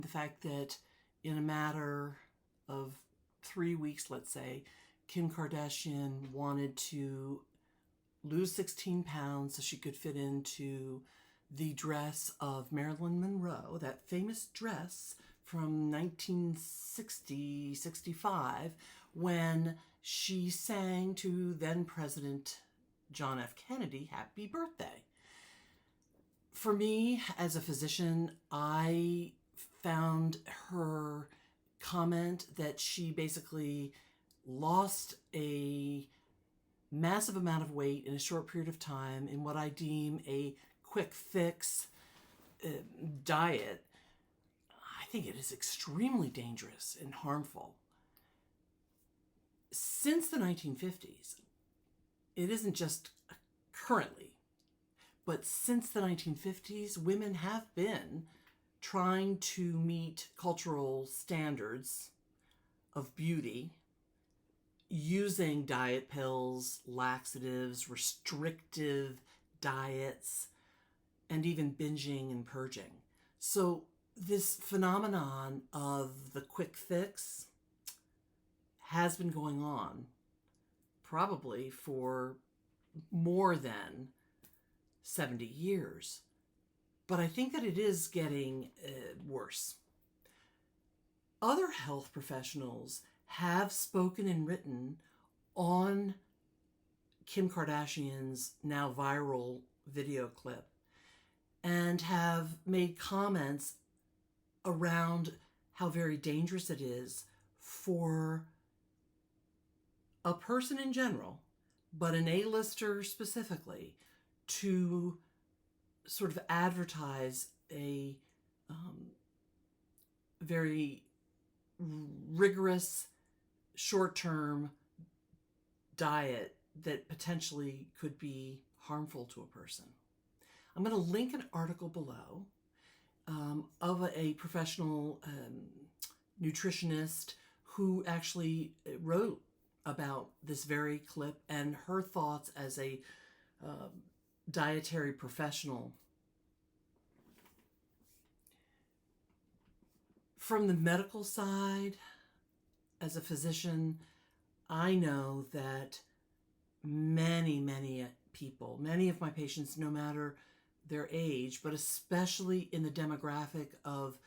The fact that in a matter of 3 weeks, let's say, Kim Kardashian wanted to lose 16 pounds so she could fit into the dress of Marilyn Monroe, that famous dress from 1960, 65, when she sang to then President John F. Kennedy, "Happy Birthday." For me, as a physician, I found her comment that she basically lost a massive amount of weight in a short period of time in what I deem a quick fix diet. I think it is extremely dangerous and harmful. Since the 1950s, it isn't just currently, but since the 1950s, women have been trying to meet cultural standards of beauty using diet pills, laxatives, restrictive diets, and even binging and purging. So this phenomenon of the quick fix has been going on probably for more than 70 years. But I think that it is getting worse. Other health professionals have spoken and written on Kim Kardashian's now viral video clip and have made comments around how very dangerous it is for a person in general, but an A-lister specifically, to sort of advertise a very rigorous short-term diet that potentially could be harmful to a person. I'm going to link an article below of a professional nutritionist who actually wrote about this very clip and her thoughts as a dietary professional. From the medical side, as a physician, I know that many people, many of my patients, no matter their age, but especially in the demographic of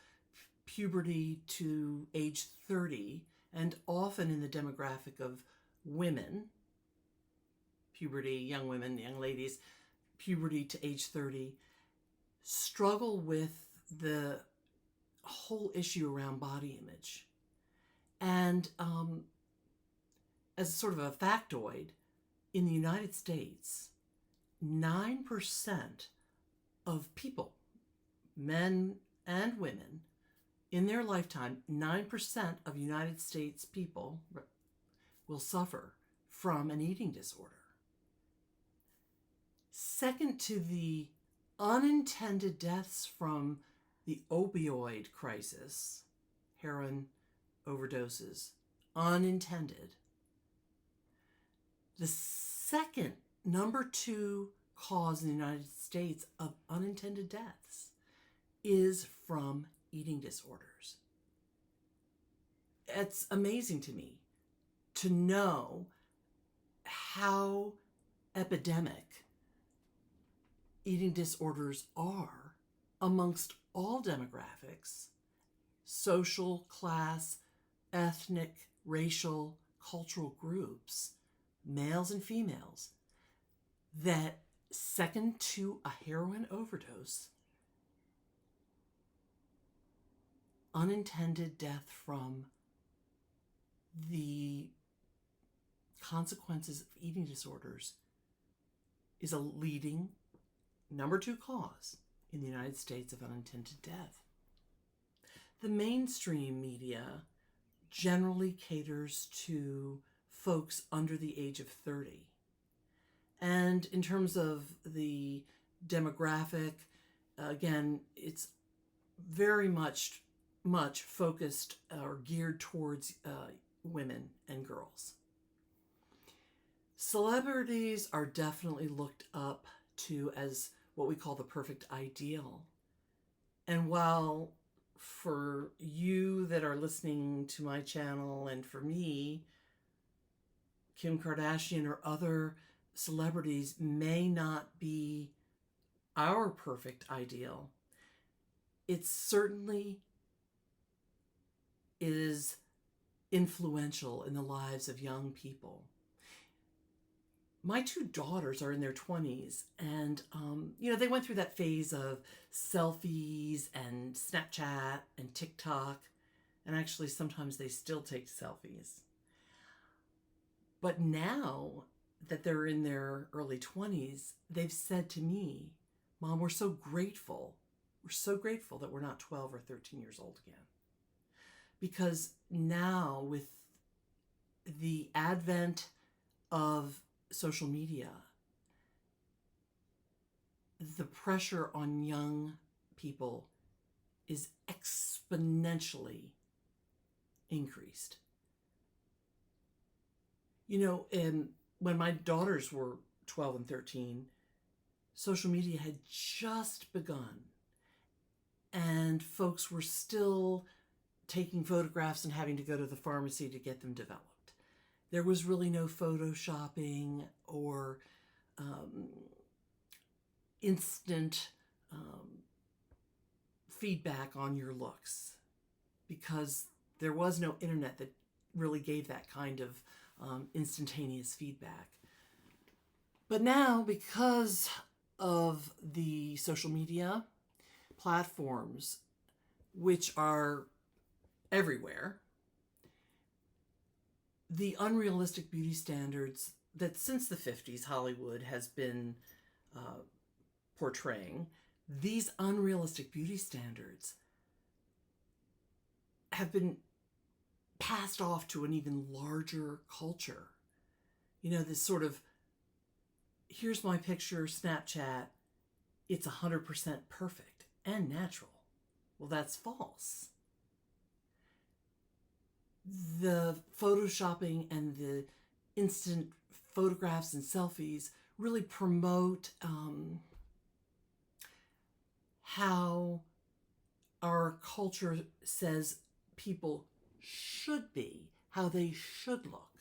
puberty to age 30, and often in the demographic of women, puberty, young women, young ladies, puberty to age 30, struggle with the whole issue around body image. And as sort of a factoid, in the United States, 9% of people, men and women, in their lifetime, 9% of United States people will suffer from an eating disorder. Second to the unintended deaths from the opioid crisis, heroin overdoses, unintended. The second, number 2 cause in the United States of unintended deaths is from eating disorders. It's amazing to me to know how epidemic eating disorders are amongst all demographics, social, class, ethnic, racial, cultural groups, males and females, that second to a heroin overdose, unintended death from the consequences of eating disorders is a leading number 2 cause in the United States of unintended death. The mainstream media generally caters to folks under the age of 30. And in terms of the demographic, again, it's very much focused or geared towards women and girls. Celebrities are definitely looked up to as what we call the perfect ideal. And while for you that are listening to my channel, and for me, Kim Kardashian or other celebrities may not be our perfect ideal. It certainly is influential in the lives of young people. My two daughters are in their 20s, and they went through that phase of selfies and Snapchat and TikTok, and actually sometimes they still take selfies. But now that they're in their early 20s, they've said to me, Mom, we're so grateful. We're so grateful that we're not 12 or 13 years old again. Because now, with the advent of social media, the pressure on young people is exponentially increased. And when my daughters were 12 and 13, social media had just begun, and folks were still taking photographs and having to go to the pharmacy to get them developed. There was really no photoshopping or instant feedback on your looks, because there was no internet that really gave that kind of instantaneous feedback. But now, because of the social media platforms, which are everywhere, the unrealistic beauty standards that since the 50s Hollywood has been portraying, these unrealistic beauty standards have been passed off to an even larger culture. This sort of, here's my picture, Snapchat, it's 100% perfect and natural. Well, that's false. The photoshopping and the instant photographs and selfies really promote how our culture says people should be, how they should look.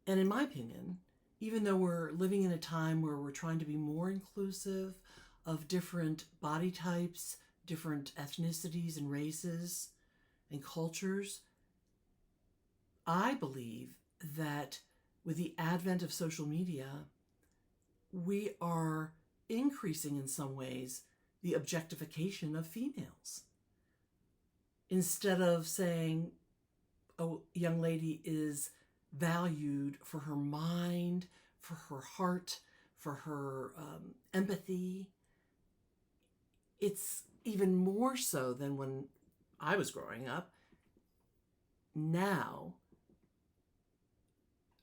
And in my opinion, even though we're living in a time where we're trying to be more inclusive of different body types, different ethnicities and races and cultures, I believe that with the advent of social media, we are increasing in some ways the objectification of females. Instead of saying, a young lady is valued for her mind, for her heart, for her empathy, it's even more so than when I was growing up. Now,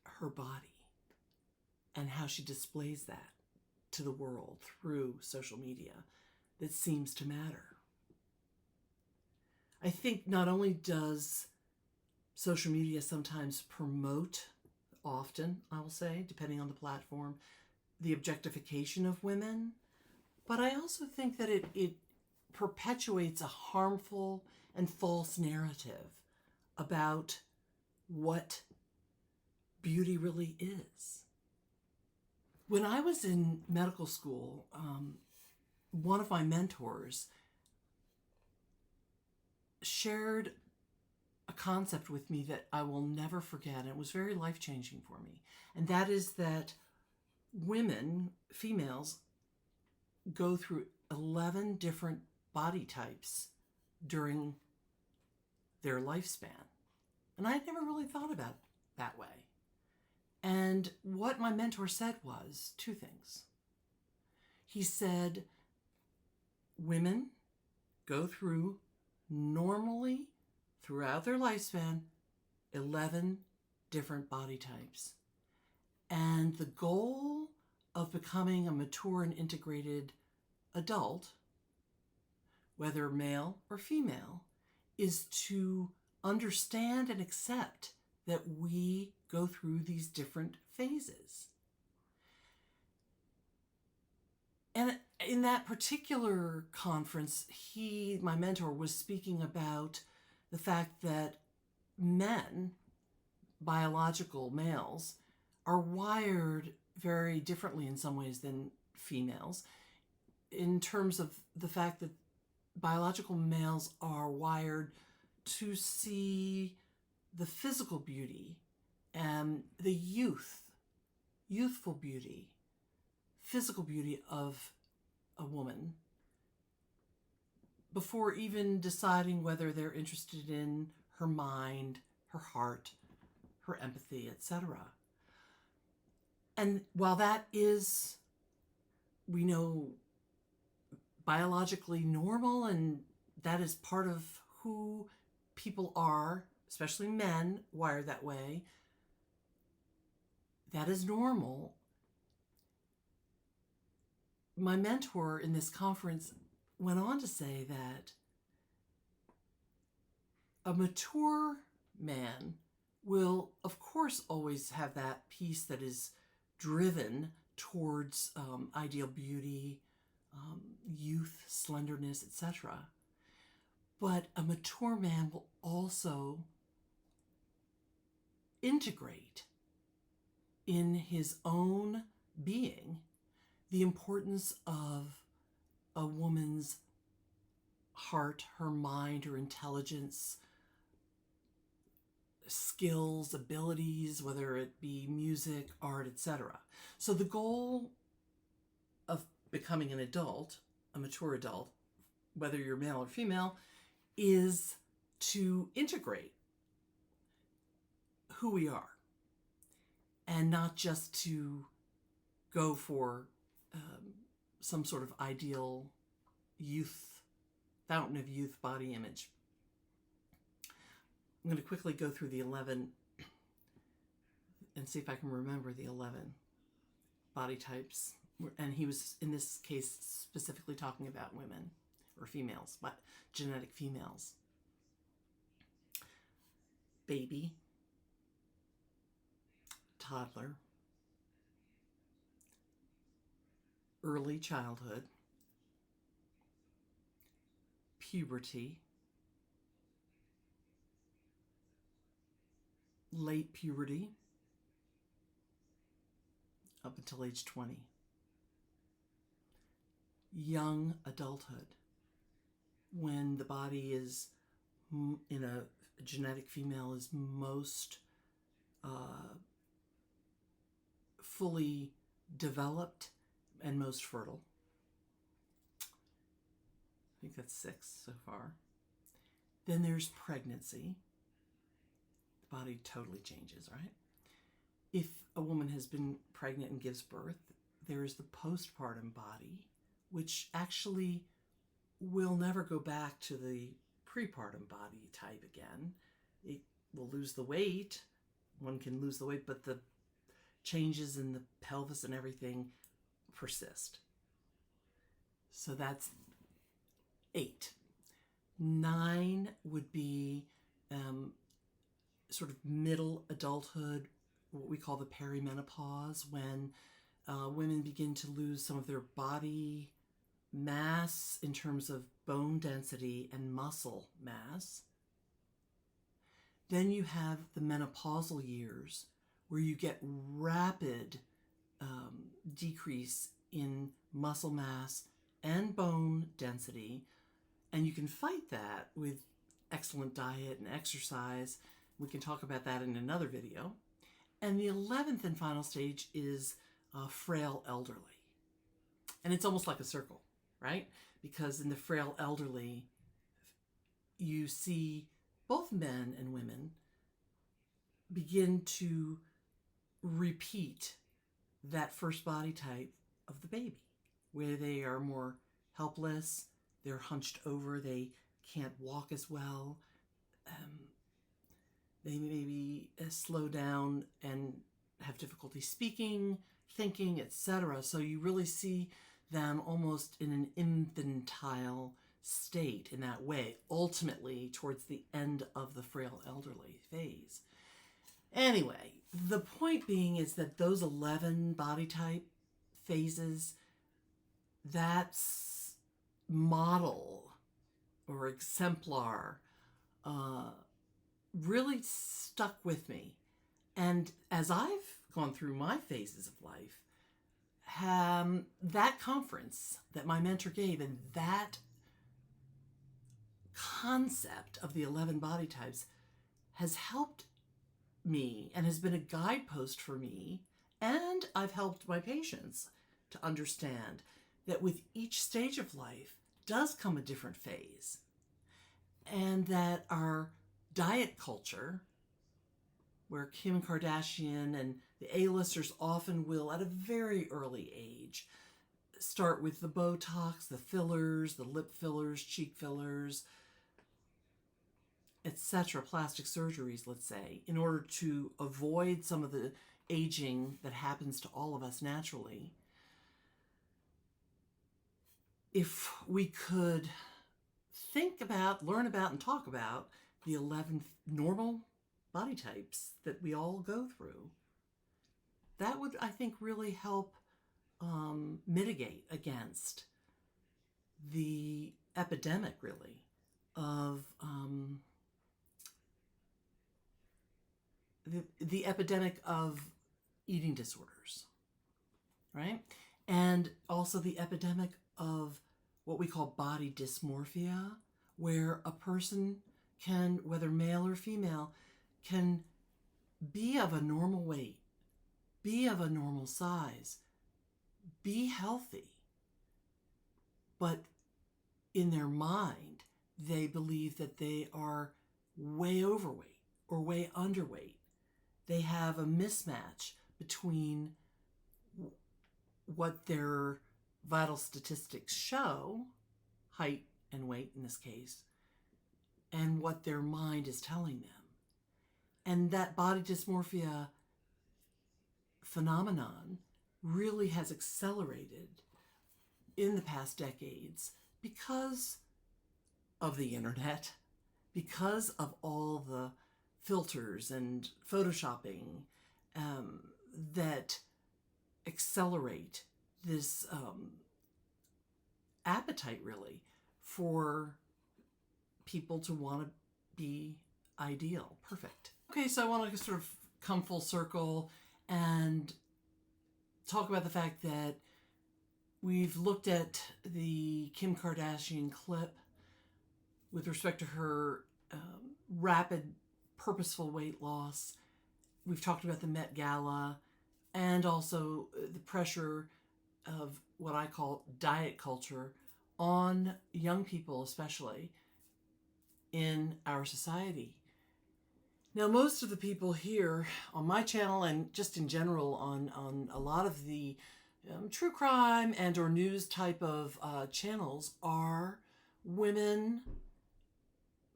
her body and how she displays that to the world through social media, that seems to matter. I think not only does social media sometimes promote, often I will say, depending on the platform, the objectification of women, but I also think that it perpetuates a harmful and false narrative about what beauty really is. When I was in medical school, one of my mentors shared a concept with me that I will never forget, and it was very life-changing for me. And that is that women, females, go through 11 different body types during their lifespan. And I had never really thought about it that way. And what my mentor said was two things. He said, women go through normally throughout their lifespan 11 different body types. And the goal of becoming a mature and integrated adult, whether male or female, is to understand and accept that we go through these different phases. And in that particular conference, my mentor, was speaking about the fact that men, biological males, are wired very differently in some ways than females, in terms of the fact that biological males are wired to see the physical beauty and the youthful beauty, physical beauty of a woman before even deciding whether they're interested in her mind, her heart, her empathy, etc. And while that is, we know, biologically normal, and that is part of who people are, especially men wired that way, that is normal. My mentor in this conference went on to say that a mature man will, of course, always have that piece that is driven towards ideal beauty, youth, slenderness, etc. But a mature man will also integrate in his own being the importance of a woman's heart, her mind, her intelligence, skills, abilities, whether it be music, art, etc. So the goal of becoming an adult, a mature adult, whether you're male or female, is to integrate who we are and not just to go for some sort of ideal youth, fountain of youth body image. I'm going to quickly go through the 11 and see if I can remember the 11 body types. And he was, in this case, specifically talking about women or females, but genetic females. Baby, toddler, early childhood, puberty, late puberty, up until age 20, young adulthood, when the body is, in a genetic female, is most fully developed and most fertile. I think that's 6 so far. Then there's pregnancy. The body totally changes, right? If a woman has been pregnant and gives birth, there is the postpartum body, which actually will never go back to the prepartum body type again. It will lose the weight. One can lose the weight, but the changes in the pelvis and everything persist. So that's 8. 9 would be sort of middle adulthood, what we call the perimenopause, when women begin to lose some of their body mass in terms of bone density and muscle mass. Then you have the menopausal years, where you get rapid decrease in muscle mass and bone density, and you can fight that with excellent diet and exercise. We can talk about that in another video. And the 11th and final stage is frail elderly. And it's almost like a circle, right? Because in the frail elderly, you see both men and women begin to repeat that first body type of the baby, where they are more helpless, they're hunched over, they can't walk as well, they maybe slow down and have difficulty speaking, thinking, etc. So you really see them almost in an infantile state in that way, ultimately towards the end of the frail elderly phase. Anyway, the point being is that those 11 body type phases that model or exemplar really stuck with me. And as I've gone through my phases of life, that conference that my mentor gave and that concept of the 11 body types has helped me and has been a guidepost for me. And I've helped my patients to understand that with each stage of life does come a different phase. And that our diet culture, where Kim Kardashian and the A-listers often will, at a very early age, start with the Botox, the fillers, the lip fillers, cheek fillers, etc., plastic surgeries, let's say, in order to avoid some of the aging that happens to all of us naturally. If we could think about, learn about, and talk about the 11 normal body types that we all go through, that would, I think, really help mitigate against the epidemic, really, of the epidemic of eating disorders, right? And also the epidemic of what we call body dysmorphia, where a person can, whether male or female, can be of a normal weight, be of a normal size, be healthy, but in their mind, they believe that they are way overweight or way underweight. They have a mismatch between what their vital statistics show, height and weight in this case, and what their mind is telling them. And that body dysmorphia phenomenon really has accelerated in the past decades because of the internet, because of all the filters and photoshopping that accelerate this appetite, really, for people to want to be ideal, perfect. Okay, so I want to sort of come full circle and talk about the fact that we've looked at the Kim Kardashian clip with respect to her rapid, purposeful weight loss. We've talked about the Met Gala and also the pressure of what I call diet culture on young people, especially in our society. Now, most of the people here on my channel and just in general on a lot of the true crime and or news type of channels are women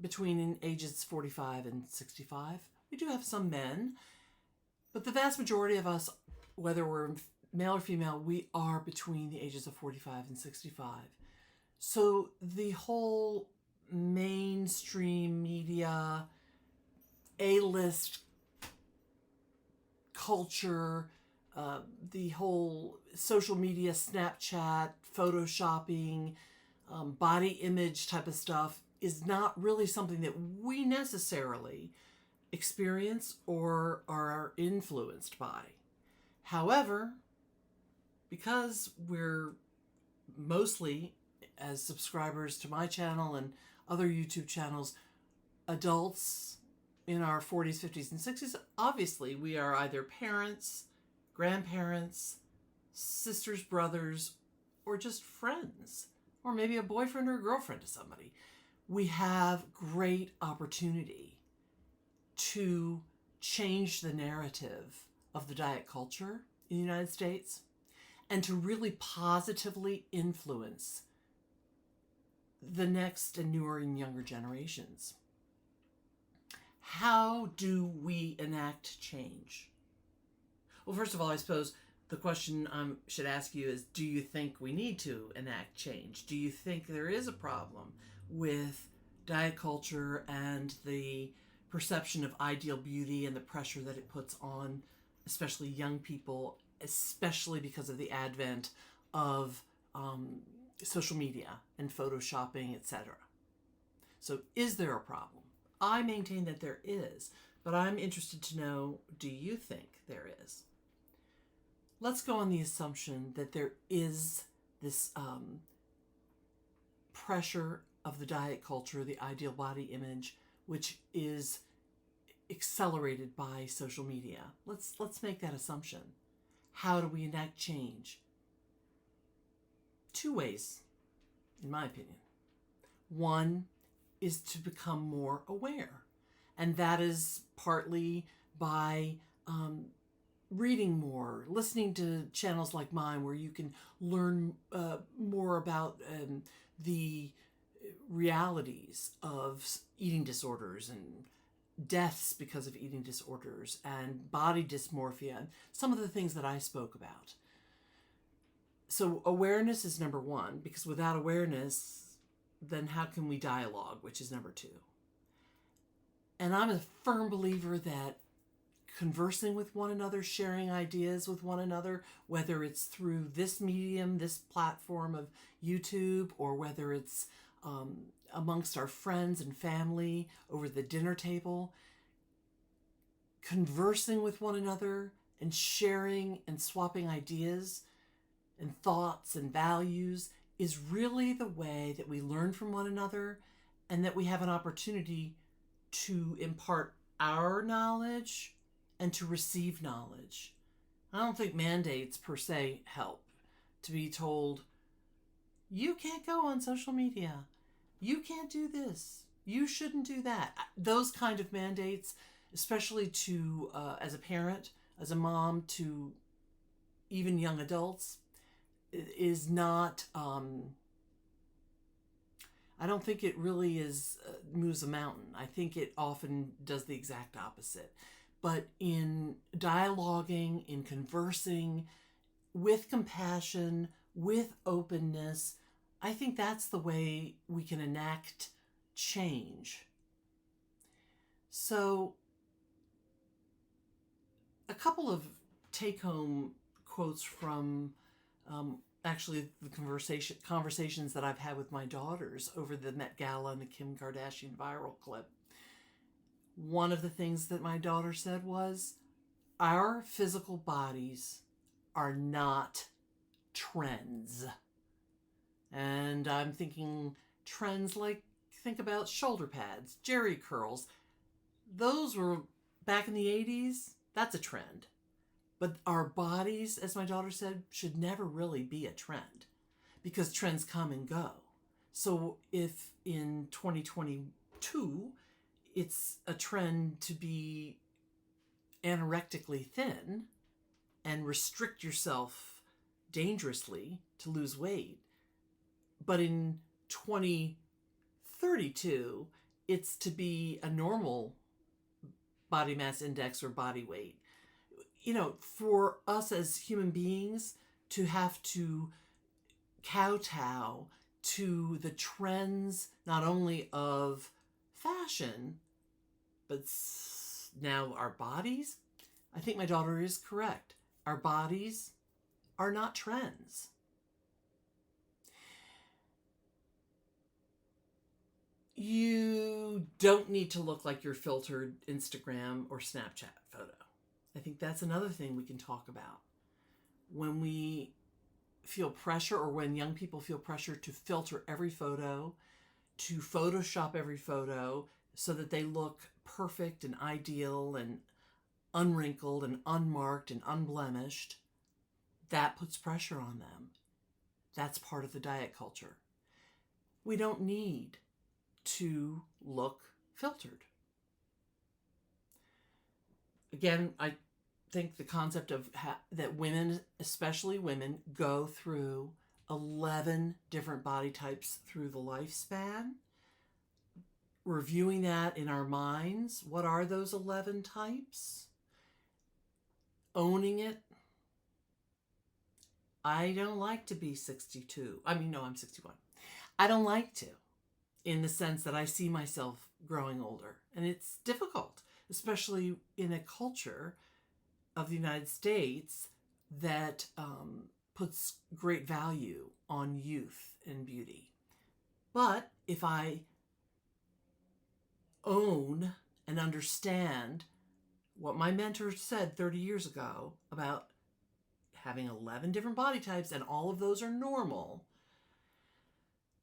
between ages 45 and 65. We do have some men, but the vast majority of us, whether we're male or female, we are between the ages of 45 and 65. So the whole mainstream media, A-list culture, the whole social media, Snapchat, photoshopping, body image type of stuff is not really something that we necessarily experience or are influenced by. However, because we're mostly, as subscribers to my channel and other YouTube channels, adults in our 40s, 50s, and 60s, obviously we are either parents, grandparents, sisters, brothers, or just friends, or maybe a boyfriend or girlfriend to somebody. We have great opportunity to change the narrative of the diet culture in the United States and to really positively influence the next and newer and younger generations. How do we enact change? Well, first of all, I suppose the question I should ask you is, do you think we need to enact change? Do you think there is a problem with diet culture and the perception of ideal beauty and the pressure that it puts on, especially young people, especially because of the advent of social media and photoshopping, etc. So is there a problem? I maintain that there is, but I'm interested to know, do you think there is? Let's go on the assumption that there is this pressure of the diet culture, the ideal body image, which is accelerated by social media. Let's make that assumption. How do we enact change? Two ways, in my opinion. One is to become more aware, and that is partly by reading more, listening to channels like mine where you can learn more about the realities of eating disorders and deaths because of eating disorders and body dysmorphia and some of the things that I spoke about. So awareness is number one, because without awareness, then how can we dialogue, which is number two. And I'm a firm believer that conversing with one another, sharing ideas with one another, whether it's through this medium, this platform of YouTube, or whether it's amongst our friends and family over the dinner table, conversing with one another and sharing and swapping ideas and thoughts and values is really the way that we learn from one another, and that we have an opportunity to impart our knowledge and to receive knowledge. I don't think mandates per se help. To be told, you can't go on social media, you can't do this, you shouldn't do that. Those kind of mandates, especially to, as a parent, as a mom, to even young adults, is not, I don't think it really is moves a mountain. I think it often does the exact opposite. But in dialoguing, in conversing, with compassion, with openness, I think that's the way we can enact change. So, a couple of take-home quotes from actually the conversations that I've had with my daughters over the Met Gala and the Kim Kardashian viral clip. One of the things that my daughter said was, our physical bodies are not trends. And I'm thinking trends like, think about shoulder pads, jerry curls. Those were back in the 80s. That's a trend. But our bodies, as my daughter said, should never really be a trend, because trends come and go. So if in 2022 it's a trend to be anorectically thin and restrict yourself dangerously to lose weight, but in 2032 it's to be a normal body mass index or body weight, for us as human beings to have to kowtow to the trends, not only of fashion, but now our bodies, I think my daughter is correct. Our bodies are not trends. You don't need to look like your filtered Instagram or Snapchat photo. I think that's another thing we can talk about. When we feel pressure, or when young people feel pressure to filter every photo, to Photoshop every photo so that they look perfect and ideal and unwrinkled and unmarked and unblemished, that puts pressure on them. That's part of the diet culture. We don't need to look filtered. Again, I think the concept of that women, especially women, go through 11 different body types through the lifespan. Reviewing that in our minds, what are those 11 types? Owning it. I don't like to be 62. I'm 61. I don't like to, in the sense that I see myself growing older. And it's difficult, especially in a culture of the United States that puts great value on youth and beauty. But if I own and understand what my mentor said 30 years ago about having 11 different body types and all of those are normal,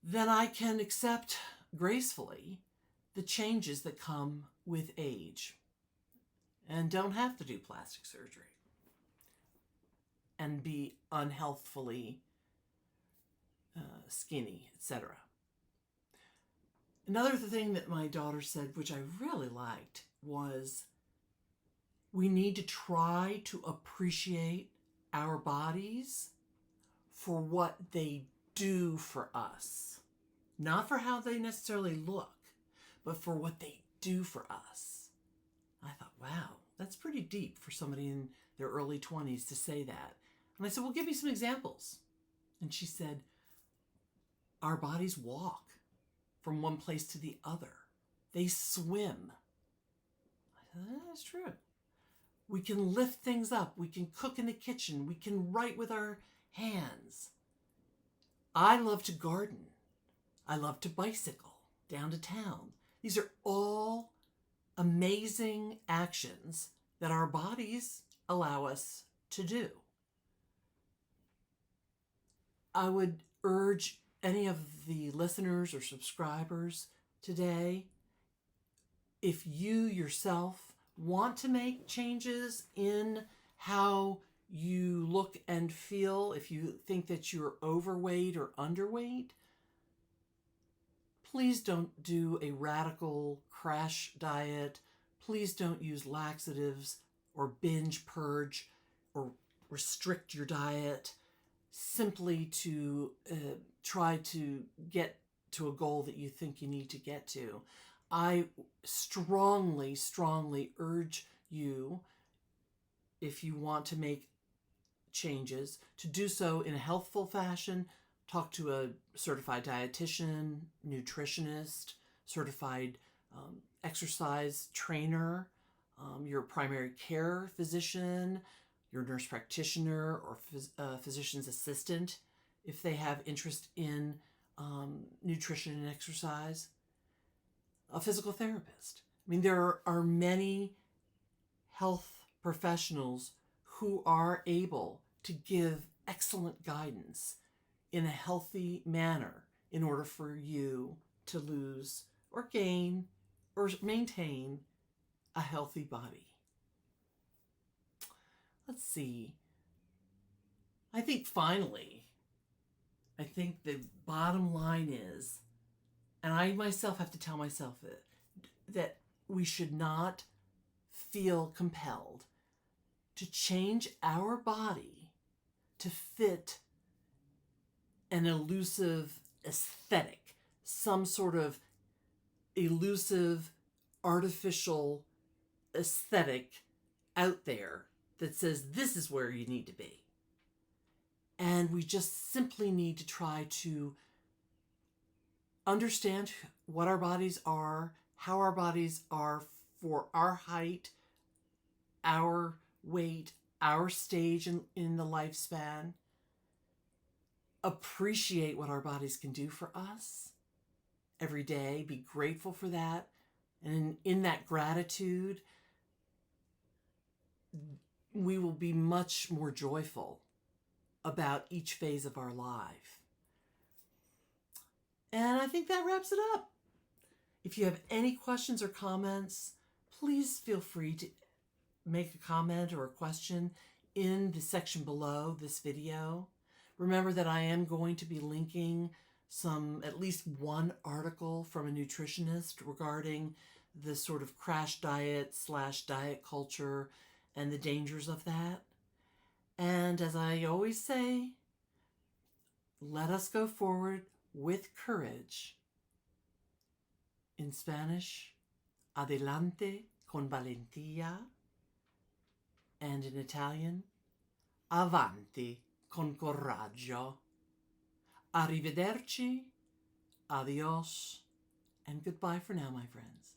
then I can accept gracefully the changes that come with age and don't have to do plastic surgery and be unhealthfully skinny, etc. Another thing that my daughter said, which I really liked, was we need to try to appreciate our bodies for what they do for us. Not for how they necessarily look, but for what they do for us. I thought, wow, that's pretty deep for somebody in their early 20s to say that. And I said, well, give me some examples. And she said, our bodies walk from one place to the other. They swim. I said, that's true. We can lift things up. We can cook in the kitchen. We can write with our hands. I love to garden. I love to bicycle down to town. These are all amazing actions that our bodies allow us to do. I would urge any of the listeners or subscribers today, if you yourself want to make changes in how you look and feel, if you think that you're overweight or underweight, please don't do a radical crash diet. Please don't use laxatives or binge purge or restrict your diet simply to try to get to a goal that you think you need to get to. I strongly, strongly urge you, if you want to make changes, to do so in a healthful fashion. Talk to a certified dietitian, nutritionist, certified exercise trainer, your primary care physician, your nurse practitioner or physician's assistant, if they have interest in nutrition and exercise, a physical therapist. I mean, there are many health professionals who are able to give excellent guidance in a healthy manner in order for you to lose or gain or maintain a healthy body. Let's see. I think the bottom line is, and I myself have to tell myself that we should not feel compelled to change our body to fit an elusive aesthetic, some sort of elusive, artificial aesthetic out there that says this is where you need to be. And we just simply need to try to understand what our bodies are, how our bodies are for our height, our weight, our stage in the lifespan. Appreciate what our bodies can do for us every day. Be grateful for that. And in that gratitude, we will be much more joyful about each phase of our life. And I think that wraps it up. If you have any questions or comments, please feel free to make a comment or a question in the section below this video. Remember that I am going to be linking at least one article from a nutritionist regarding the sort of crash diet / diet culture and the dangers of that. And as I always say, let us go forward with courage. In Spanish, adelante con valentía. And in Italian, avanti con coraggio. Arrivederci, adios, and goodbye for now, my friends.